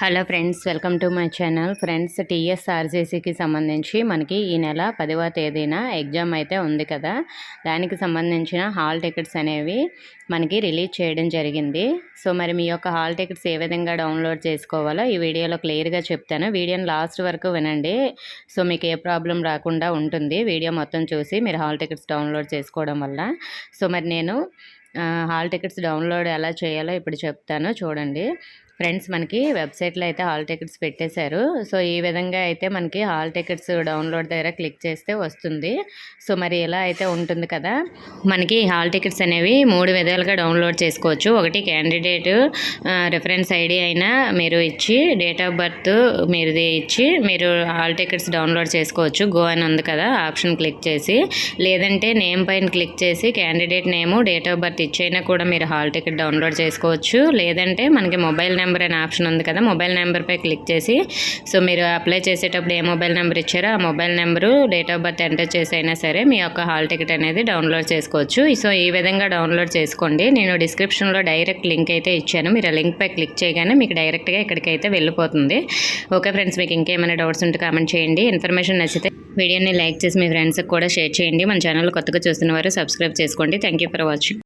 Hello friends, welcome to my channel. Friends, టీఎస్ఆర్జేసీకి సంబంధించి మనకి ఈ నెల 10వ తేదీన ఎగ్జామ్ అయితే ఉంది కదా. దానికి సంబంధించిన హాల్ టికెట్స్ అనేవి మనకి రిలీజ్ చేయడం జరిగింది. సో మరి మీ యొక్క హాల్ టికెట్స్ ఏ విధంగా డౌన్లోడ్ చేసుకోవాలో ఈ వీడియోలో క్లియర్గా చెప్తాను. వీడియోని లాస్ట్ వరకు వినండి. సో మీకు ఏ ప్రాబ్లం రాకుండా ఉంటుంది వీడియో మొత్తం చూసి మీరు హాల్ టికెట్స్ డౌన్లోడ్ చేసుకోవడం వల్ల. సో మరి నేను హాల్ టికెట్స్ డౌన్లోడ్ ఎలా చేయాలో ఇప్పుడు చెప్తాను, చూడండి. ఫ్రెండ్స్, మనకి వెబ్సైట్లో అయితే హాల్ టికెట్స్ పెట్టేశారు. సో ఈ విధంగా అయితే మనకి హాల్ టికెట్స్ డౌన్లోడ్ దగ్గర క్లిక్ చేస్తే వస్తుంది. సో మరి ఇలా అయితే ఉంటుంది కదా. మనకి హాల్ టికెట్స్ అనేవి 3 విధాలుగా డౌన్లోడ్ చేసుకోవచ్చు. ఒకటి క్యాండిడేట్ రిఫరెన్స్ ఐడి అయినా మీరు ఇచ్చి, డేట్ ఆఫ్ బర్త్ మీరుది ఇచ్చి మీరు హాల్ టికెట్స్ డౌన్లోడ్ చేసుకోవచ్చు. గో అని ఉంది కదా, ఆప్షన్ క్లిక్ చేసి, లేదంటే నేమ్ పైన క్లిక్ చేసి candidate name, date of birth ఇచ్చైనా కూడా మీరు హాల్ టికెట్ డౌన్లోడ్ చేసుకోవచ్చు. లేదంటే మనకి మొబైల్ నెంబర్ అనే ఆప్షన్ ఉంది కదా, మొబైల్ నెంబర్పై క్లిక్ చేసి, సో మీరు అప్లై చేసేటప్పుడు ఏ మొబైల్ నెంబర్ ఇచ్చారో ఆ mobile number, date of birth enter చేసి అయినా సరే మీ యొక్క హాల్ టికెట్ అనేది డౌన్లోడ్ చేసుకోవచ్చు. సో ఈ విధంగా డౌన్లోడ్ చేసుకోండి. నేను డిస్క్రిప్షన్లో డైరెక్ట్ లింక్ అయితే ఇచ్చాను. మీరు ఆ లింక్పై క్లిక్ చేయగానే మీకు డైరెక్ట్గా ఇక్కడికైతే వెళ్ళిపోతుంది. ఓకే ఫ్రెండ్స్, మీకు ఇంకేమైనా డౌట్స్ ఉంటే కామెంట్ చేయండి. ఇన్ఫర్మేషన్ నచ్చితే వీడియోని లైక్ చేసి మీ ఫ్రెండ్స్కి కూడా షేర్ చేయండి. మన ఛానల్ కొత్తగా చూస్తున్న వారు సబ్స్క్రైబ్ చేసుకోండి. Thank you for watching.